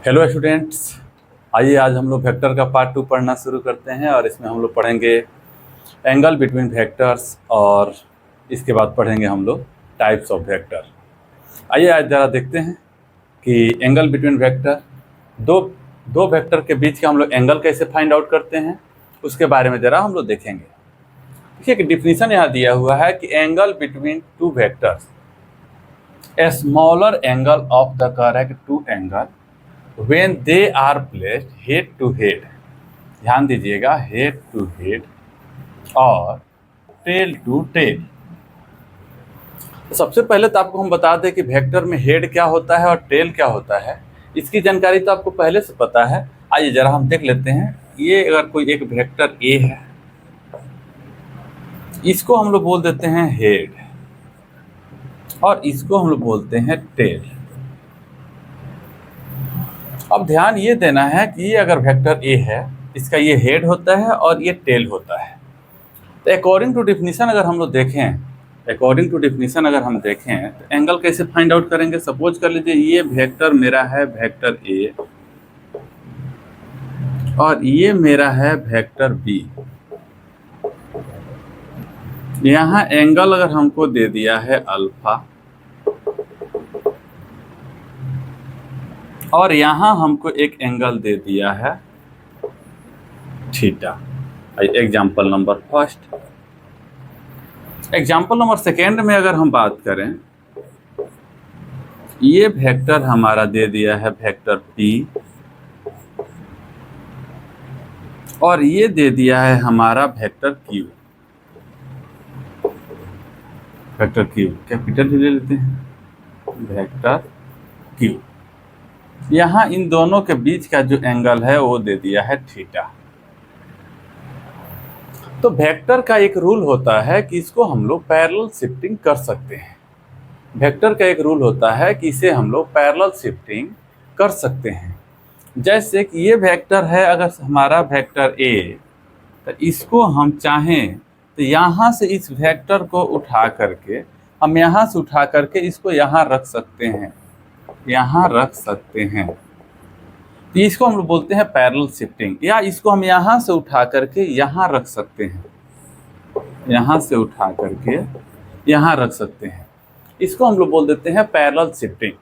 Hello students, आइए आज हम लोग वेक्टर का पार्ट 2 पढ़ना शुरू करते हैं और इसमें हम लोग पढ़ेंगे एंगल बिटवीन वेक्टर्स और इसके बाद पढ़ेंगे हम लोग टाइप्स ऑफ वेक्टर। आइए आज ज़रा देखते हैं कि एंगल बिटवीन वेक्टर दो दो वेक्टर के बीच का हम लोग एंगल कैसे फाइंड आउट करते हैं, उसके बारे में ज़रा हम लोग देखेंगे। देखिए कि डिफिनीशन यहाँ दिया हुआ है कि angle between two vectors a smaller angle of the correct to angle when they are placed head to head, ध्यान दीजिएगा, head to head और tail to tail। सबसे पहले तो आपको हम बता दें कि वेक्टर में हेड क्या होता है और टेल क्या होता है। इसकी जानकारी तो आपको पहले से पता है। आइए जरा हम देख लेते हैं। ये अगर कोई एक वेक्टर ए है, इसको हम लोग बोल देते हैं हेड और इसको हम लोग बोलते हैं टेल। अब ध्यान ये देना है कि ये अगर वेक्टर ए है, इसका ये हेड होता है और ये टेल होता है। तो अकॉर्डिंग टू डिफिनीशन अगर हम लोग देखें तो एंगल कैसे फाइंड आउट करेंगे। सपोज कर लीजिए ये वेक्टर मेरा है वेक्टर ए और ये मेरा है वेक्टर बी। यहाँ एंगल अगर हमको दे दिया है अल्फा और यहाँ हमको एक एंगल दे दिया है theta. Example number first. Example number second में अगर हम बात करें, ये वेक्टर हमारा दे दिया है वेक्टर पी और ये दे दिया है हमारा vector Q. Vector Q capital ले लेते हैं, वेक्टर क्यू। यहाँ इन दोनों के बीच का जो एंगल है वो दे दिया है थीटा। तो वेक्टर का एक रूल होता है कि इसको हम लोग पैरेलल शिफ्टिंग कर सकते हैं। वेक्टर का एक रूल होता है कि इसे हम लोग पैरेलल शिफ्टिंग कर सकते हैं। जैसे कि ये वेक्टर है, अगर हमारा वेक्टर ए, तो इसको हम चाहें तो यहाँ से इस वेक्टर को उठा करके हम यहाँ से उठा करके इसको यहाँ रख सकते हैं, यहाँ रख सकते हैं। तो इसको हम लोग बोलते हैं पैरेलल शिफ्टिंग। या इसको हम यहाँ से उठा करके यहाँ रख सकते हैं, यहाँ से उठा करके यहाँ रख सकते हैं। इसको हम लोग बोल देते हैं पैरेलल शिफ्टिंग।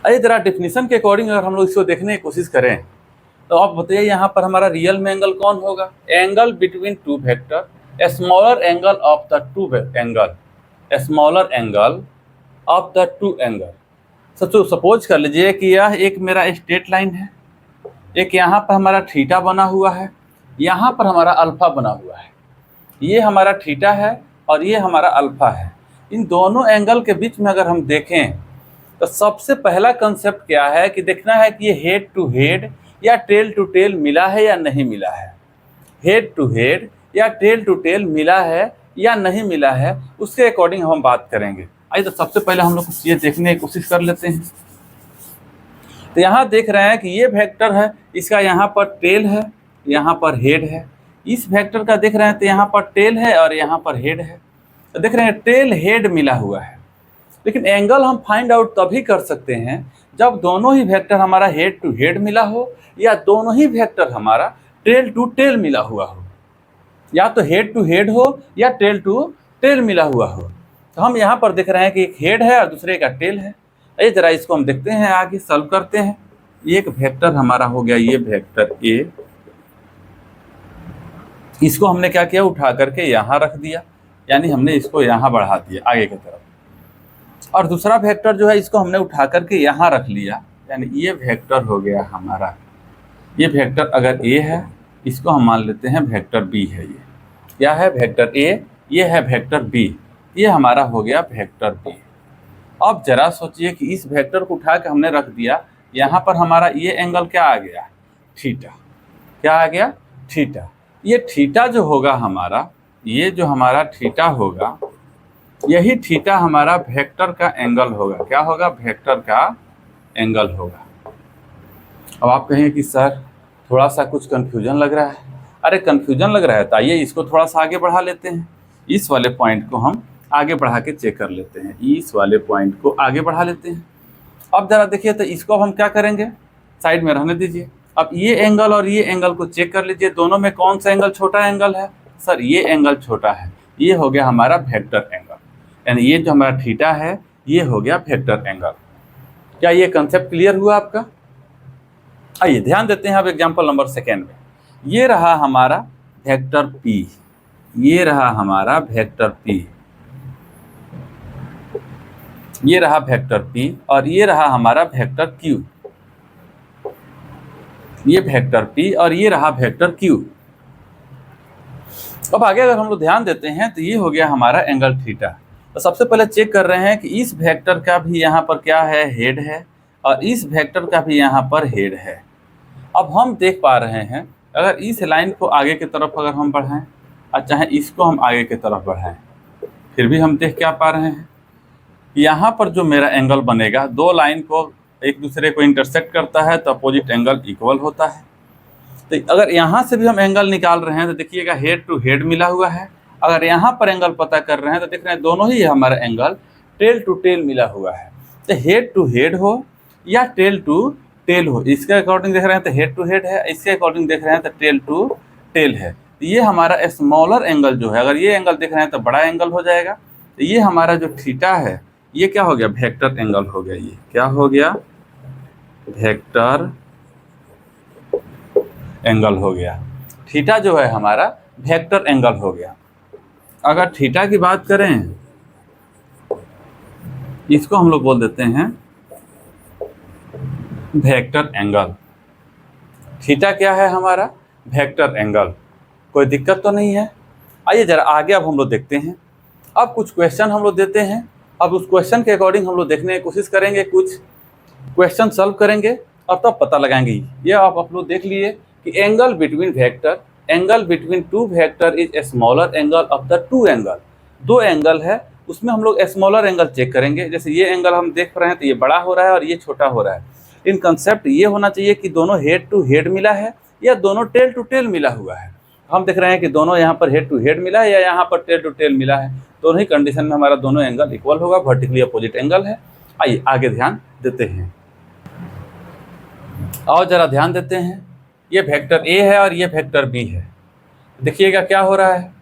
आइए जरा डेफिनेशन के अकॉर्डिंग अगर हम लोग इसको देखने की कोशिश करें तो आप बताइए यहाँ पर हमारा रियल में एंगल कौन होगा। Angle between to vector, A smaller angle of the two angle, A smaller angle of the two angle. Suppose कर लीजिए कि यह एक मेरा स्ट्रेट लाइन है, एक यहाँ पर हमारा थीटा बना हुआ है, यहाँ पर हमारा अल्फा बना हुआ है। ये हमारा थीटा है और ये हमारा अल्फा है। इन दोनों एंगल के बीच में अगर हम देखें तो सबसे पहला कंसेप्ट क्या है कि देखना है कि ये हेड टू हेड या टेल टू टेल मिला है या नहीं मिला है। हेड टू हेड या टेल टू टेल मिला है या नहीं मिला है, उसके अकॉर्डिंग हम बात करेंगे। आइए तो सबसे पहले हम लोग ये देखने की कोशिश कर लेते हैं। तो यहाँ देख रहे हैं कि ये वेक्टर है, इसका यहाँ पर टेल है, यहाँ पर हेड है। इस वेक्टर का देख रहे हैं तो यहाँ पर टेल है और यहाँ पर हेड है। तो देख रहे हैं टेल हेड मिला हुआ है। लेकिन एंगल हम फाइंड आउट तभी कर सकते हैं जब दोनों ही वेक्टर हमारा हेड टू हेड मिला हो या दोनों ही वेक्टर हमारा टेल टू टेल मिला हुआ हो, या तो हेड टू हेड हो या टेल टू टेल मिला हुआ हो। तो हम यहाँ पर देख रहे हैं कि एक हेड है और दूसरे का टेल है। ये जरा इसको हम देखते हैं, आगे सॉल्व करते हैं। एक वेक्टर हमारा हो गया ये वेक्टर ए, इसको हमने क्या किया, उठा करके यहाँ रख दिया, यानी हमने इसको यहाँ बढ़ा दिया आगे की तरफ। और दूसरा वेक्टर जो है इसको हमने उठा करके यहाँ रख लिया, यानी ये वेक्टर हो गया हमारा। ये वेक्टर अगर ए है, इसको हम मान लेते हैं वेक्टर बी है। ये क्या है, वेक्टर ए, ये है वेक्टर बी, ये हमारा हो गया वेक्टर बी। अब जरा सोचिए कि इस वेक्टर को उठा के हमने रख दिया, यहाँ पर हमारा ये एंगल क्या आ गया, थीटा। क्या आ गया, थीटा। ये थीटा जो होगा हमारा, ये जो हमारा थीटा होगा, यही थीटा हमारा वेक्टर का एंगल होगा। क्या होगा, वेक्टर का एंगल होगा। अब आप कहेंगे कि सर थोड़ा सा कुछ कन्फ्यूजन लग रहा है। अरे कन्फ्यूजन लग रहा है तो आइए इसको थोड़ा सा आगे बढ़ा लेते हैं। इस वाले पॉइंट को हम आगे बढ़ा के चेक कर लेते हैं। इस वाले पॉइंट को आगे बढ़ा लेते हैं। अब जरा देखिए, तो इसको अब हम क्या करेंगे, साइड में रहने दीजिए। अब ये एंगल और ये एंगल को चेक कर लीजिए, दोनों में कौन सा एंगल छोटा एंगल है। सर ये एंगल छोटा है, ये हो गया हमारा वेक्टर एंगल, यानी ये जो हमारा थीटा है ये हो गया वेक्टर एंगल। क्या ये कंसेप्ट क्लियर हुआ आपका? आइए ध्यान देते हैं अब एग्जांपल नंबर 2 में। ये रहा हमारा वेक्टर P, ये रहा हमारा वेक्टर P, ये रहा वेक्टर P और ये रहा हमारा वेक्टर Q, ये वेक्टर P और ये रहा वेक्टर Q। अब आगे अगर हम लोग ध्यान देते हैं तो ये हो गया हमारा एंगल थीटा। तो सबसे पहले चेक कर रहे हैं कि इस वेक्टर का भी यहाँ पर क्या है, हेड है, और इस वेक्टर का भी यहाँ पर हेड है। अब हम देख पा रहे हैं अगर इस लाइन को आगे की तरफ अगर हम बढ़ाएं और चाहे इसको हम आगे की तरफ बढ़ाएं, फिर भी हम देख क्या पा रहे हैं, यहाँ पर जो मेरा एंगल बनेगा, दो लाइन को एक दूसरे को इंटरसेक्ट करता है तो अपोजिट एंगल इक्वल होता है। तो अगर यहाँ से भी हम एंगल निकाल रहे हैं तो देखिएगा हेड टू हेड मिला हुआ है। अगर यहाँ पर एंगल पता कर रहे हैं तो देख रहे हैं दोनों ही हमारा एंगल टेल टू टेल मिला हुआ है। तो हेड टू हेड हो या टेल टू टेल हो, इसके अकॉर्डिंग देख रहे हैं तो हेड टू हेड है, इसके अकॉर्डिंग देख रहे हैं तो टेल टू टेल है। तो ये हमारा स्मॉलर एंगल जो है, अगर ये एंगल देख रहे हैं तो बड़ा एंगल हो जाएगा। तो ये हमारा जो थीटा है ये क्या हो गया, वेक्टर एंगल हो गया। ये क्या हो गया, वेक्टर एंगल हो गया। थीटा जो है हमारा वेक्टर एंगल हो गया। अगर थीटा की बात करें, इसको हम लोग बोल देते हैं वेक्टर एंगल। थीटा क्या है हमारा, वेक्टर एंगल। कोई दिक्कत तो नहीं है। आइए जरा आगे अब हम लोग देखते हैं। अब कुछ क्वेश्चन हम लोग देते हैं, अब उस क्वेश्चन के अकॉर्डिंग हम लोग देखने की कोशिश करेंगे, कुछ क्वेश्चन सॉल्व करेंगे और तब पता लगाएंगे। ये आप लोग देख लिए कि angle between vector, angle between to vector is a smaller angle of the two angle. दो एंगल है उसमें हम लोग स्मॉलर एंगल चेक करेंगे। जैसे ये एंगल हम देख रहे हैं तो ये बड़ा हो रहा है और ये छोटा हो रहा है। इन कंसेप्ट ये होना चाहिए कि दोनों हेड टू हेड मिला है या दोनों टेल टू टेल मिला हुआ है। हम देख रहे हैं कि दोनों यहाँ पर हेड टू हेड मिला है या यहाँ पर टेल टू टेल मिला है। दोनों ही कंडीशन में हमारा दोनों एंगल इक्वल होगा, वर्टिकली अपोजिट एंगल है। आइए आगे ध्यान देते हैं और जरा ध्यान देते हैं। ये वेक्टर ए है और ये वेक्टर बी है। देखिएगा क्या हो रहा है,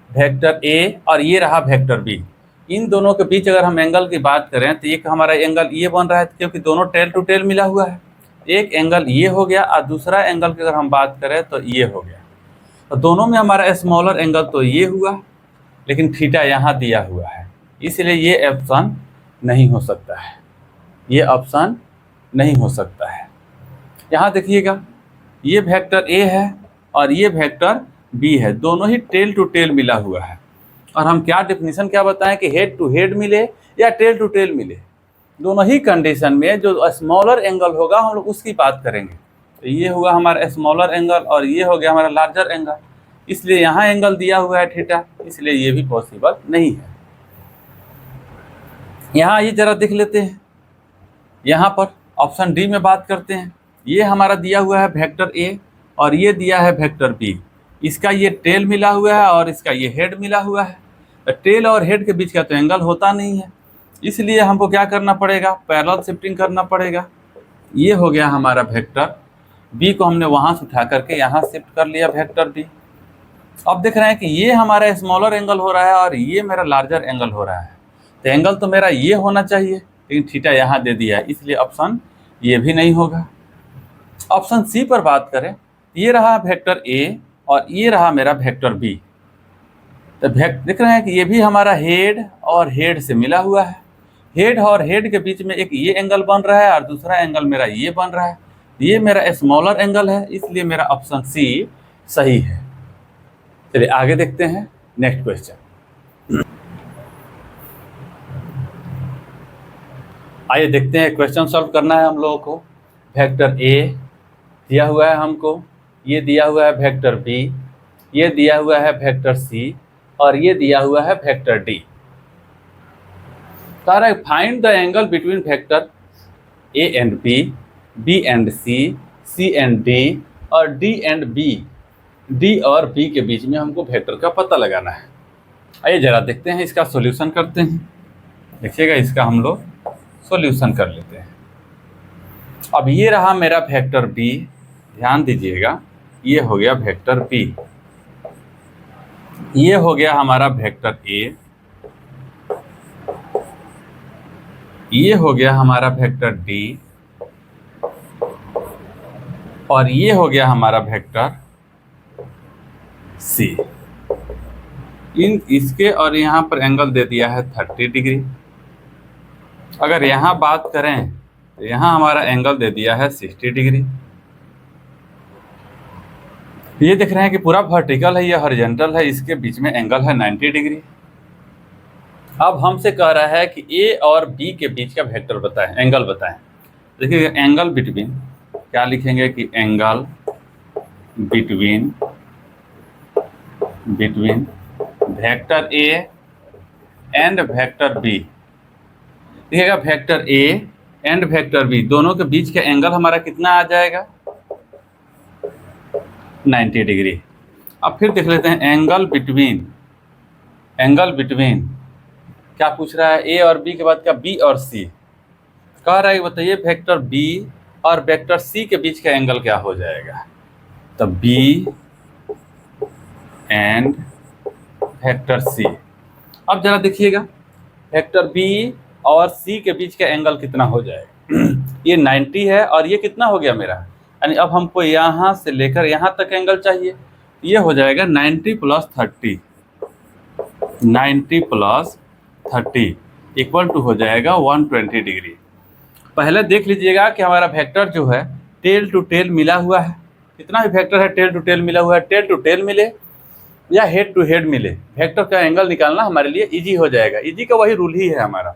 वेक्टर ए और ये रहा वेक्टर बी। इन दोनों के बीच अगर हम एंगल की बात करें तो एक हमारा एंगल ये बन रहा है क्योंकि दोनों टेल टू टेल मिला हुआ है। एक एंगल ये हो गया और दूसरा एंगल की अगर हम बात करें तो ये हो गया। तो दोनों में हमारा स्मॉलर एंगल तो ये हुआ, लेकिन थीटा यहाँ दिया हुआ है, इसलिए ये ऑप्शन नहीं हो सकता है। ये ऑप्शन नहीं हो सकता है। यहाँ देखिएगा ये वेक्टर ए है और ये वेक्टर बी है, दोनों ही टेल टू टेल मिला हुआ है। और हम क्या डेफिनेशन क्या बताएं कि हेड टू हेड मिले या टेल टू टेल मिले, दोनों ही कंडीशन में जो स्मॉलर एंगल होगा हम लोग उसकी बात करेंगे। तो ये हुआ हमारा स्मॉलर एंगल और ये हो गया हमारा लार्जर एंगल, इसलिए यहाँ एंगल दिया हुआ है थीटा, इसलिए ये भी पॉसिबल नहीं है। यहाँ ये जरा देख लेते हैं, यहाँ पर ऑप्शन डी में बात करते हैं। ये हमारा दिया हुआ है वेक्टर ए और ये दिया है वेक्टर बी। इसका ये टेल मिला हुआ है और इसका ये हेड मिला हुआ है। टेल और हेड के बीच का तो एंगल होता नहीं है, इसलिए हमको क्या करना पड़ेगा, पैरेलल शिफ्टिंग करना पड़ेगा। ये हो गया हमारा वेक्टर बी को हमने वहाँ से उठा करके यहाँ शिफ्ट कर लिया वेक्टर बी। अब देख रहे हैं कि ये हमारा स्मॉलर एंगल हो रहा है और ये मेरा लार्जर एंगल हो रहा है। तो एंगल तो मेरा ये होना चाहिए, लेकिन थीटा यहाँ दे दिया है, इसलिए ऑप्शन ये भी नहीं होगा। ऑप्शन सी पर बात करें, ये रहा वेक्टर ए और ये रहा मेरा वेक्टर बी। तो देख रहे हैं कि ये भी हमारा हेड और हेड से मिला हुआ है। हेड और हेड के बीच में एक ये एंगल बन रहा है और दूसरा एंगल मेरा ये बन रहा है। ये मेरा स्मॉलर एंगल है, इसलिए मेरा ऑप्शन सी सही है। चलिए आगे देखते हैं नेक्स्ट क्वेश्चन। आइए देखते हैं, क्वेश्चन सॉल्व करना है हम लोगों को। वेक्टर ए दिया हुआ है हमको, ये दिया हुआ है वेक्टर बी, ये दिया हुआ है वेक्टर सी और ये दिया हुआ है वेक्टर डी। सारा find the angle between vector A and B, B and C, C and D और डी एंड बी। डी और बी के बीच में हमको वेक्टर का पता लगाना है। आइए जरा देखते हैं, इसका सॉल्यूशन करते हैं। देखिएगा इसका हम लोग सॉल्यूशन कर लेते हैं। अब ये रहा मेरा वेक्टर बी, ध्यान दीजिएगा, ये हो गया वेक्टर बी, ये हो गया हमारा वेक्टर ए, ये हो गया हमारा वेक्टर डी, और ये हो गया हमारा वेक्टर सी। इसके और यहाँ पर एंगल दे दिया है 30 डिग्री। अगर यहाँ बात करें तो यहाँ हमारा एंगल दे दिया है 60 डिग्री। ये देख रहे हैं कि पूरा वर्टिकल है, ये हॉरिजॉन्टल है, इसके बीच में एंगल है 90 डिग्री। अब हमसे कह रहा है कि ए और बी के बीच का वेक्टर बताएं, एंगल बताएं। देखिए एंगल बिटवीन, क्या लिखेंगे कि angle between vector A and vector B. देखिएगा vector A and vector B दोनों के बीच का एंगल हमारा कितना आ जाएगा, 90 डिग्री। अब फिर देख लेते हैं एंगल बिटवीन क्या पूछ रहा है, ए और बी के बाद क्या बी और सी। कह रहा है बताइए वेक्टर बी और वेक्टर सी के बीच का एंगल क्या हो जाएगा। तो बी एंड वेक्टर सी। अब जरा देखिएगा वेक्टर बी और सी के बीच का एंगल कितना हो जाएगा। ये 90 है और ये कितना हो गया मेरा, यानी अब हमको यहाँ से लेकर यहाँ तक एंगल चाहिए। ये हो जाएगा 90 + 30, 90 + 30 इक्वल टू हो जाएगा 120 डिग्री। पहले देख लीजिएगा कि हमारा वेक्टर जो है टेल टू टेल मिला हुआ है। कितना भी वेक्टर है टेल टू टेल मिला हुआ है, टेल टू टेल मिले या हेड टू हेड मिले, वेक्टर का एंगल निकालना हमारे लिए इजी हो जाएगा। इजी का वही रूल ही है हमारा।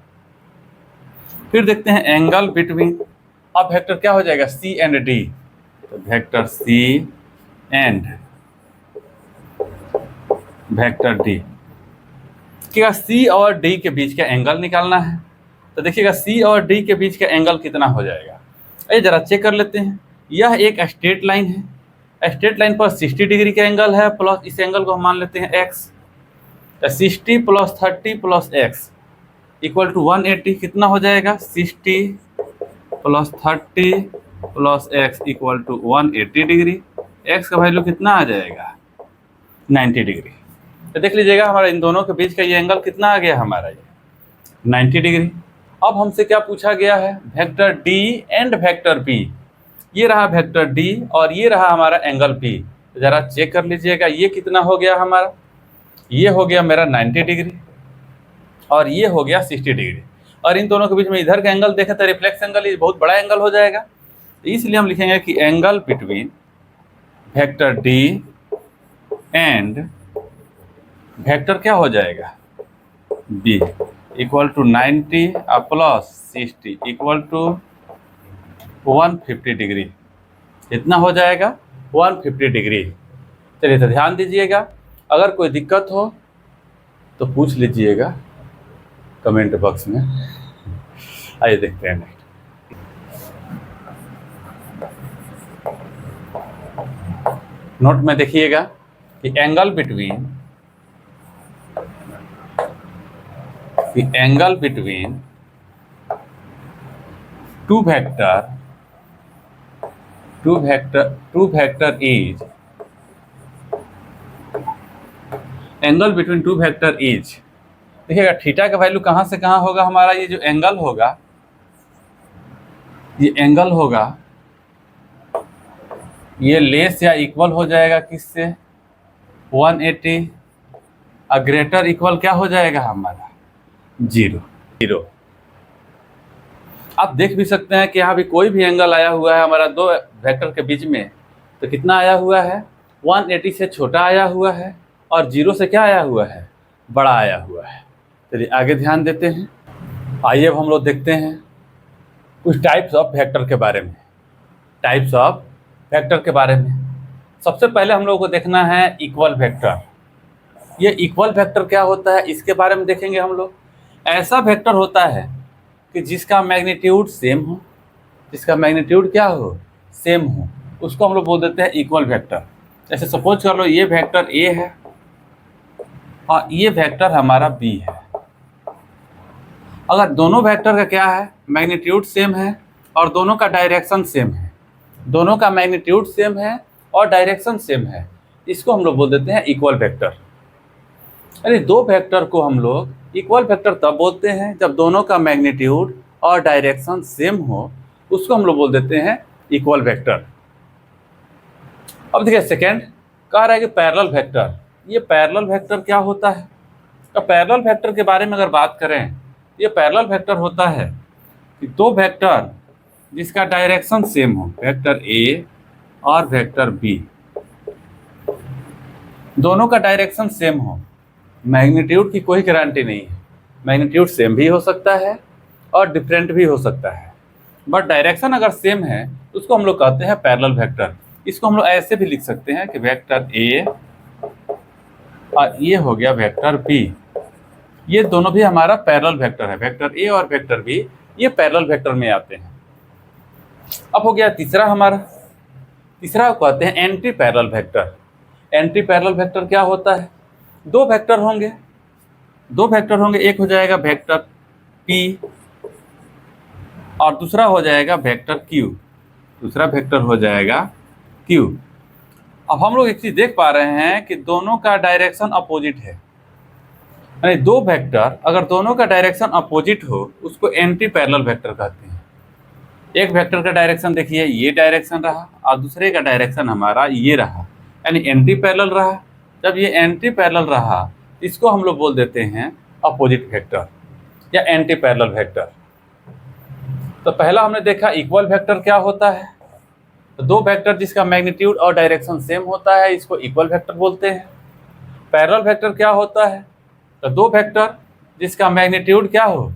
फिर देखते हैं एंगल बिटवीन, अब वेक्टर क्या हो जाएगा सी एंड डी। तो vector C and vector D, क्या सी और डी के बीच का एंगल निकालना है। तो देखिएगा सी और डी के बीच का एंगल कितना हो जाएगा, ये जरा चेक कर लेते हैं। यह एक स्ट्रेट लाइन है, स्ट्रेट लाइन पर 60 डिग्री का एंगल है, प्लस इस एंगल को हम मान लेते हैं x। तो 60 + 30 + x इक्वल टू 180, कितना हो जाएगा 60 + 30 + x equal to 180 degree. x का वैल्यू कितना आ जाएगा 90 डिग्री। तो देख लीजिएगा हमारा इन दोनों के बीच का ये एंगल कितना आ गया हमारा, ये 90 डिग्री। अब हमसे क्या पूछा गया है, vector D and vector B. ये रहा वेक्टर डी और ये रहा हमारा एंगल बी। तो ज़रा चेक कर लीजिएगा ये कितना हो गया हमारा, ये हो गया मेरा 90 डिग्री और ये हो गया 60 डिग्री। और इन दोनों के बीच में इधर का एंगल देखें तो रिफ्लेक्स एंगल, ये बहुत बड़ा एंगल हो जाएगा। तो इसलिए हम लिखेंगे कि angle between vector D and vector क्या हो जाएगा B equal to 90 + 60 equal to 150 degree. कितना हो जाएगा 150 डिग्री। चलिए तो ध्यान दीजिएगा, अगर कोई दिक्कत हो तो पूछ लीजिएगा कमेंट बॉक्स में। आइए देखते हैं नेक्स्ट। नोट में देखिएगा कि angle between to vector is, angle between to vector is, देखिएगा थीटा का वैल्यू कहाँ से कहाँ होगा हमारा, ये जो एंगल होगा, ये एंगल होगा, ये लेस या इक्वल हो जाएगा किससे 180 और ग्रेटर इक्वल क्या हो जाएगा हमारा 0। आप देख भी सकते हैं कि यहाँ भी कोई भी एंगल आया हुआ है हमारा दो वेक्टर के बीच में, तो कितना आया हुआ है 180 से छोटा आया हुआ है और 0 से क्या आया हुआ है बड़ा आया हुआ है। चलिए आगे ध्यान देते हैं। आइए अब हम लोग देखते हैं कुछ टाइप्स ऑफ वेक्टर के बारे में। सबसे पहले हम लोग को देखना है इक्वल वेक्टर। ये इक्वल वेक्टर क्या होता है इसके बारे में देखेंगे हम लोग। ऐसा वेक्टर होता है कि जिसका मैग्नीट्यूड सेम हो, जिसका मैग्नीट्यूड क्या हो सेम हो, उसको हम लोग बोल देते हैं इक्वल वेक्टर। जैसे सपोज कर लो ये वेक्टर ए है और ये वेक्टर हमारा बी है। अगर दोनों वेक्टर का क्या है, मैग्नीट्यूड सेम है और दोनों का डायरेक्शन सेम है, दोनों का मैग्नीट्यूड सेम है और डायरेक्शन सेम है, इसको हम लोग बोल देते हैं इक्वल वेक्टर। यानी दो वेक्टर को हम लोग इक्वल वेक्टर तब बोलते हैं जब दोनों का मैग्नीट्यूड और डायरेक्शन सेम हो, उसको हम लोग बोल देते हैं इक्वल वेक्टर। अब देखिए सेकेंड कह रहा है कि पैरेलल वेक्टर। ये पैरेलल वेक्टर क्या होता है? तो पैरेलल वेक्टर के बारे में अगर बात करें, ये पैरेलल वेक्टर होता है कि दो वेक्टर जिसका डायरेक्शन सेम हो, वेक्टर ए और वेक्टर बी, दोनों का डायरेक्शन सेम हो। मैग्नीट्यूड की कोई गारंटी नहीं है, मैग्नीट्यूड सेम भी हो सकता है और डिफरेंट भी हो सकता है, बट डायरेक्शन अगर सेम है तो उसको हम लोग कहते हैं पैरेलल वेक्टर। इसको हम लोग ऐसे भी लिख सकते हैं कि वेक्टर ए और ये हो गया वेक्टर बी, ये दोनों भी हमारा पैरेलल वेक्टर है। वेक्टर ए और वेक्टर बी ये पैरेलल वेक्टर में आते हैं। अब हो गया तीसरा हमारा, तीसरा कहते हैं anti parallel vector. Anti parallel vector क्या होता है? दो वेक्टर होंगे, एक हो जाएगा वेक्टर पी और दूसरा हो जाएगा वेक्टर क्यू, दूसरा वेक्टर हो जाएगा क्यू। अब हम लोग एक चीज देख पा रहे हैं कि दोनों का डायरेक्शन अपोजिट है, यानी दो वेक्टर अगर दोनों का डायरेक्शन अपोजिट हो उसको एंटी पैरेलल वेक्टर कहते हैं। एक वेक्टर का डायरेक्शन देखिए ये डायरेक्शन रहा और दूसरे का डायरेक्शन हमारा ये रहा, यानी एंटी पैरेलल रहा। जब ये एंटी पैरेलल रहा इसको हम लोग बोल देते हैं अपोजिट वेक्टर या एंटी पैरेलल वेक्टर। तो पहला हमने देखा इक्वल वेक्टर क्या होता है, तो दो वेक्टर जिसका मैग्नीट्यूड और डायरेक्शन सेम होता है इसको इक्वल वेक्टर बोलते हैं। पैरेलल वेक्टर क्या होता है, तो दो वेक्टर जिसका मैग्नीट्यूड क्या हो,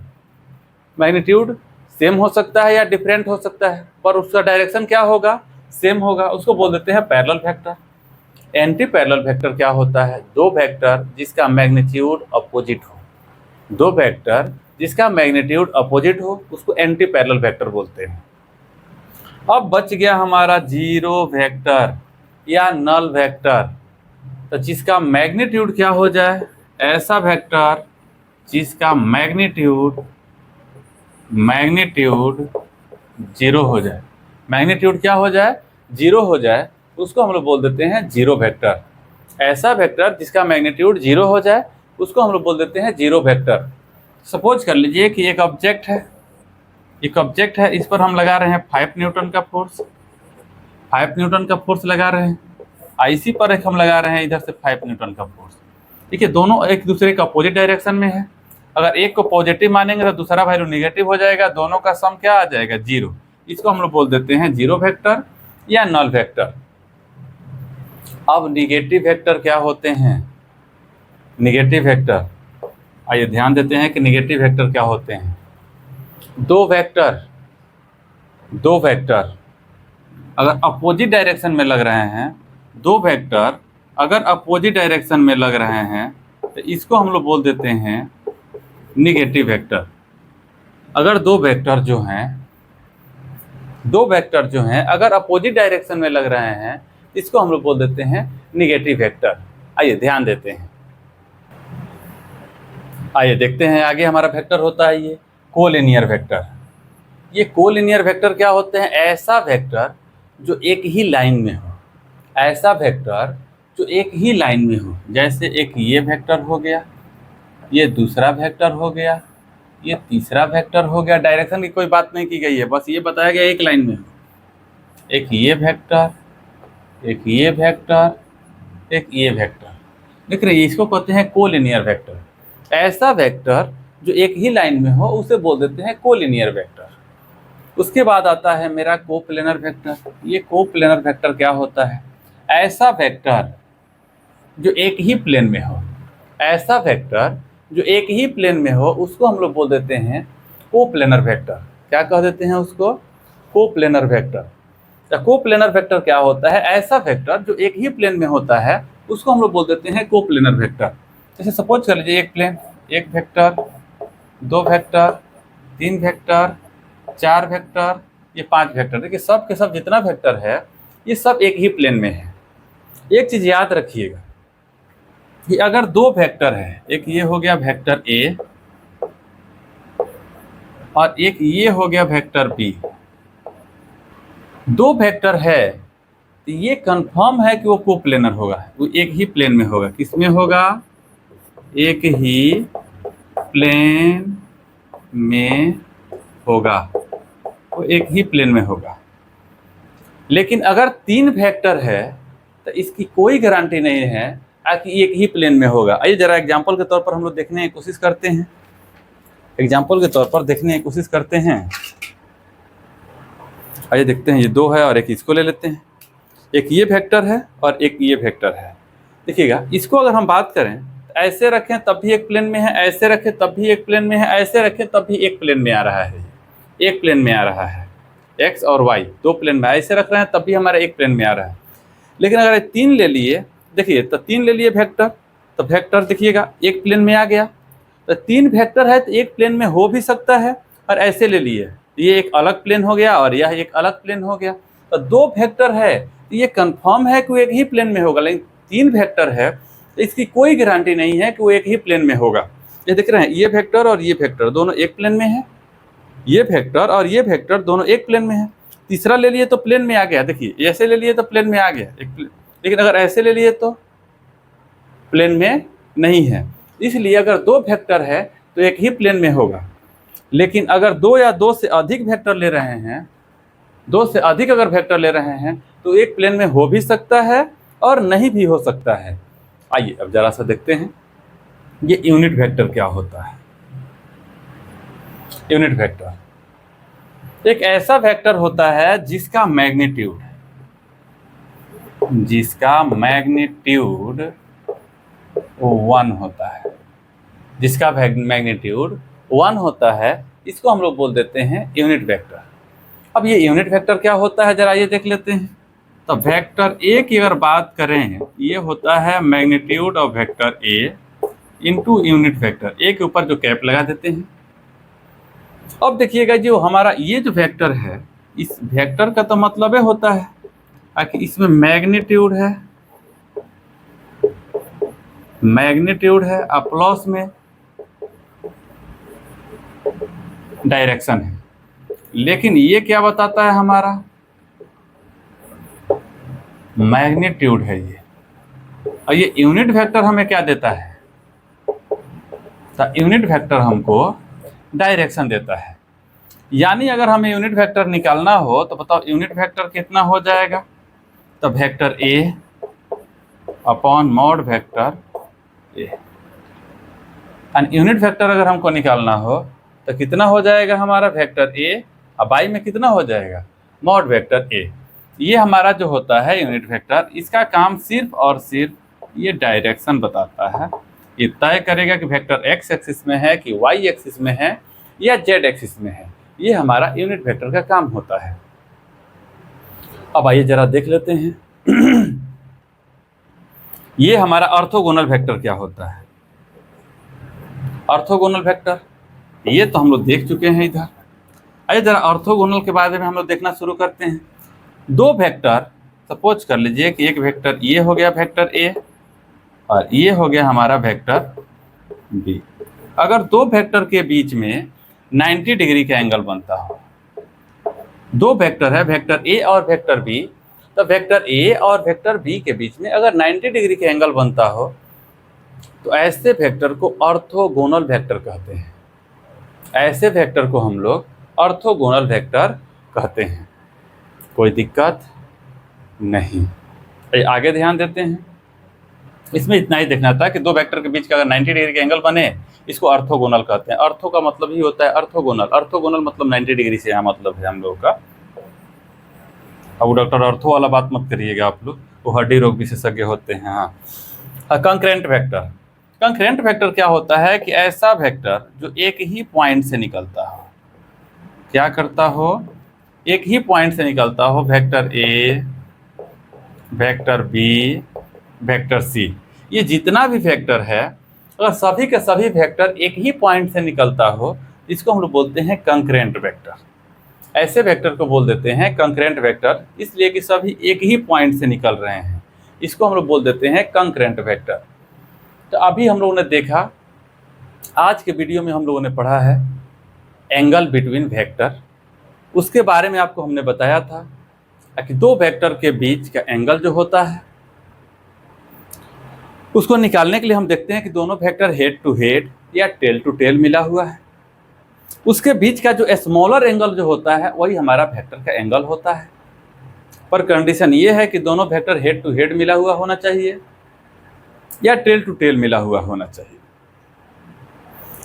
मैग्नीट्यूड सेम हो सकता है या डिफरेंट हो सकता है, पर उसका डायरेक्शन क्या होगा, सेम होगा, उसको बोल देते हैं parallel vector. Anti parallel vector क्या होता है, दो वेक्टर जिसका मैग्नीट्यूड अपोजिट हो, दो वेक्टर जिसका मैग्नीट्यूड अपोजिट हो उसको एंटी पैरेलल वेक्टर बोलते हैं। अब बच गया हमारा जीरो वेक्टर या नल वेक्टर। तो जिसका मैग्नीट्यूड क्या हो जाए, ऐसा वेक्टर जिसका मैग्नीट्यूड जीरो हो जाए, मैग्नीट्यूड क्या हो जाए, जीरो हो जाए, उसको हम लोग बोल देते हैं जीरो वेक्टर। ऐसा वेक्टर जिसका मैग्नीट्यूड जीरो हो जाए उसको हम लोग बोल देते हैं जीरो वेक्टर। सपोज कर लीजिए कि एक ऑब्जेक्ट है, इस पर हम लगा रहे हैं 5 न्यूटन का फोर्स, 5 न्यूटन का फोर्स लगा रहे हैं। इसी पर एक हम लगा रहे हैं इधर से 5 न्यूटन का फोर्स। देखिए दोनों एक दूसरे का अपोजिट डायरेक्शन में है, अगर एक को पॉजिटिव मानेंगे तो दूसरा वैल्यू निगेटिव हो जाएगा, दोनों का सम क्या आ जाएगा, जीरो। इसको हम लोग बोल देते हैं जीरो वेक्टर या नल वेक्टर। अब निगेटिव वेक्टर क्या होते हैं, निगेटिव वेक्टर, आइए ध्यान देते हैं कि निगेटिव वेक्टर क्या होते हैं। दो वेक्टर अगर अपोजिट डायरेक्शन में लग रहे हैं, दो वेक्टर अगर अपोजिट डायरेक्शन में लग रहे हैं तो इसको हम लोग बोल देते हैं निगेटिव वेक्टर। अगर दो वेक्टर जो हैं अगर अपोजिट डायरेक्शन में लग रहे हैं इसको हम लोग बोल देते हैं निगेटिव वेक्टर। आइए ध्यान देते हैं, आइए देखते हैं आगे हमारा वेक्टर होता है ये कोलिनियर वेक्टर। ये कोलिनियर वेक्टर क्या होते हैं, ऐसा वेक्टर जो एक ही लाइन में हो, ऐसा वेक्टर जो एक ही लाइन में हो। जैसे एक ये वेक्टर हो गया, ये दूसरा वेक्टर हो गया, ये तीसरा वेक्टर हो गया। डायरेक्शन की कोई बात नहीं की गई है, बस ये बताया गया एक लाइन में हो। एक ये वेक्टर, एक ये वेक्टर, एक ये वेक्टर, देख रहे हैं, इसको कहते हैं कोलिनियर वेक्टर। ऐसा वेक्टर जो एक ही लाइन में हो उसे बोल देते हैं कोलिनियर वेक्टर। उसके बाद आता है मेरा कोप्लेनर वेक्टर। ये कोप्लेनर वेक्टर क्या होता है, ऐसा वेक्टर जो एक ही प्लेन में हो, ऐसा वेक्टर जो एक ही प्लेन में हो उसको हम लोग बोल देते हैं कोप्लेनर वेक्टर। क्या कह देते हैं उसको, कोप्लेनर वेक्टर। तो कोप्लेनर वेक्टर क्या होता है, ऐसा वेक्टर जो एक ही प्लेन में होता है उसको हम लोग बोल देते हैं कोप्लेनर वेक्टर। जैसे सपोज कर लीजिए एक प्लेन, एक वेक्टर, दो वेक्टर, तीन वेक्टर, चार वेक्टर, ये 5 वेक्टर। देखिए सब के सब जितना वेक्टर है ये सब एक ही प्लेन में है। एक चीज याद रखिएगा कि अगर दो वेक्टर है, एक ये हो गया वेक्टर ए और एक ये हो गया वेक्टर बी। दो वेक्टर है तो ये कंफर्म है कि वो कोप्लेनर होगा, वो एक ही प्लेन में होगा। किसमें होगा? एक ही प्लेन में होगा, वो एक ही प्लेन में होगा। लेकिन अगर तीन वेक्टर है तो इसकी कोई गारंटी नहीं है कि एक ही प्लेन में होगा। आइए जरा एग्जांपल के तौर पर हम लोग देखने की कोशिश करते हैं। एग्जांपल के तौर पर देखने की कोशिश करते हैं। आइए देखते हैं, ये दो है और एक इसको ले लेते हैं। एक ये वेक्टर है और एक ये वेक्टर है। देखिएगा, इसको अगर हम बात करें तो ऐसे रखें तब भी एक प्लेन में है, ऐसे रखें तब भी एक प्लेन में है, ऐसे रखें तब भी एक प्लेन में आ रहा है। एक प्लेन में आ रहा है, एक्स और वाई दो प्लेन में ऐसे रख रहे हैं तब भी हमारा एक प्लेन में आ रहा है। लेकिन अगर तीन ले लिए, देखिए तो तीन ले लिए वेक्टर, तो वेक्टर देखिएगा एक प्लेन में आ गया। तो तीन वेक्टर है तो एक प्लेन में हो भी सकता है। और ऐसे ले लिए, ये एक अलग प्लेन हो गया और यह एक अलग प्लेन हो गया। तो दो वेक्टर है तो ये कंफर्म है कि वो एक ही प्लेन में होगा। लेकिन तीन वेक्टर है तो इसकी कोई गारंटी नहीं है कि वो एक ही प्लेन में होगा। ये देख रहे हैं, ये वेक्टर और ये वेक्टर दोनों एक प्लेन में है, ये वेक्टर और ये वेक्टर दोनों एक प्लेन में है। तीसरा ले लिए तो प्लेन में आ गया। देखिए ऐसे ले लिए तो प्लेन में आ गया लेकिन अगर ऐसे ले लिए तो प्लेन में नहीं है। इसलिए अगर दो वेक्टर है तो एक ही प्लेन में होगा। लेकिन अगर दो या दो से अधिक वेक्टर ले रहे हैं, दो से अधिक अगर वेक्टर ले रहे हैं तो एक प्लेन में हो भी सकता है और नहीं भी हो सकता है। आइए अब जरा सा देखते हैं ये यूनिट वेक्टर क्या होता है। यूनिट वेक्टर एक ऐसा वेक्टर होता है जिसका मैग्नीट्यूड 1 होता है, जिसका मैग्नीट्यूड 1 होता है। इसको हम लोग बोल देते हैं यूनिट वेक्टर। अब ये यूनिट वेक्टर क्या होता है जरा ये देख लेते हैं। तो वेक्टर ए की अगर बात करें, ये होता है magnitude of vector A into unit vector. A के ऊपर जो कैप लगा देते हैं। अब देखिएगा जो हमारा ये जो वेक्टर है, इस वेक्टर का तो मतलब होता है कि इसमें मैग्नीट्यूड है और प्लस में डायरेक्शन है। लेकिन ये क्या बताता है, हमारा मैग्नीट्यूड है ये, और ये यूनिट वेक्टर हमें क्या देता है? तो यूनिट वेक्टर हमको डायरेक्शन देता है। यानी अगर हमें यूनिट वेक्टर निकालना हो तो बताओ यूनिट वेक्टर कितना हो जाएगा? तो vector A upon mod vector A. And unit vector अगर हमको निकालना हो तो कितना हो जाएगा हमारा? वेक्टर ए और बाई में कितना हो जाएगा? Mod vector A. ये हमारा जो होता है यूनिट वेक्टर, इसका काम सिर्फ और सिर्फ ये डायरेक्शन बताता है। ये तय करेगा कि वेक्टर एक्स एक्सिस में है कि वाई एक्सिस में है या जेड एक्सिस में है। ये हमारा यूनिट वेक्टर का काम होता है। अब आइए जरा देख लेते हैं ये हमारा ऑर्थोगोनल वेक्टर क्या होता है। ऑर्थोगोनल वेक्टर ये तो हम लोग देख चुके हैं इधर। आइए जरा ऑर्थोगोनल के बारे में हम लोग देखना शुरू करते हैं। दो वेक्टर, सपोज कर लीजिए कि एक वेक्टर ये हो गया वेक्टर ए और ये हो गया हमारा वेक्टर बी। अगर दो वेक्टर के बीच में 90 डिग्री का एंगल बनता हो, दो वेक्टर है वेक्टर ए और वेक्टर बी, तो वेक्टर ए और वेक्टर बी के बीच में अगर 90 डिग्री का एंगल बनता हो तो ऐसे वेक्टर को ऑर्थोगोनल वेक्टर कहते हैं। ऐसे वेक्टर को हम लोग ऑर्थोगोनल वेक्टर कहते हैं। कोई दिक्कत नहीं। आगे ध्यान देते हैं। इसमें इतना ही देखना था कि दो वेक्टर के बीच का अगर 90 डिग्री का एंगल बने इसको ऑर्थोगोनल कहते हैं। ऑर्थो का मतलब ही होता है ऑर्थोगोनल। ऑर्थोगोनल मतलब 90 डिग्री से यहाँ मतलब है हम लोग का। अब डॉक्टर ऑर्थो वाला बात मत करिएगा आप लोग, वो हड्डी रोग विशेषज्ञ होते हैं। हाँ, कंकरेंट वेक्टर। कंकरेंट वेक्टर क्या होता है कि ऐसा वेक्टर जो एक ही पॉइंट से निकलता हो। क्या करता हो? एक ही पॉइंट से निकलता हो। Vector A, vector B, vector C, ये जितना भी वेक्टर है अगर सभी के सभी वेक्टर एक ही पॉइंट से निकलता हो इसको हम लोग बोलते हैं कंकरेंट वेक्टर। ऐसे वेक्टर को बोल देते हैं कंकरेंट वेक्टर, इसलिए कि सभी एक ही पॉइंट से निकल रहे हैं। इसको हम लोग बोल देते हैं कंकरेंट वेक्टर। तो अभी हम लोगों ने देखा, आज के वीडियो में हम लोगों ने पढ़ा है एंगल बिटवीन वेक्टर, उसके बारे में आपको हमने बताया था कि दो वेक्टर के बीच का एंगल जो होता है उसको निकालने के लिए हम देखते हैं कि दोनों वेक्टर हेड टू हेड या टेल टू टेल मिला हुआ है। उसके बीच का जो स्मॉलर एंगल जो होता है वही हमारा वेक्टर का एंगल होता है। पर कंडीशन ये है कि दोनों वेक्टर हेड टू हेड मिला हुआ होना चाहिए या टेल टू टेल मिला हुआ होना चाहिए।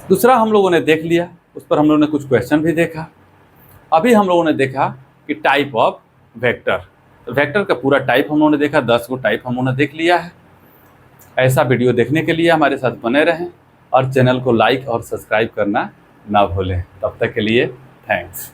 दूसरा हम लोगों ने देख लिया, उस पर हम लोगों ने कुछ क्वेश्चन भी देखा। अभी हम लोगों ने देखा कि टाइप ऑफ वेक्टर, तो वेक्टर का पूरा टाइप हम लोगों ने देखा, 10 गो टाइप हम लोगों ने देख लिया है। ऐसा वीडियो देखने के लिए हमारे साथ बने रहें और चैनल को लाइक और सब्सक्राइब करना ना भूलें। तब तक के लिए थैंक्स।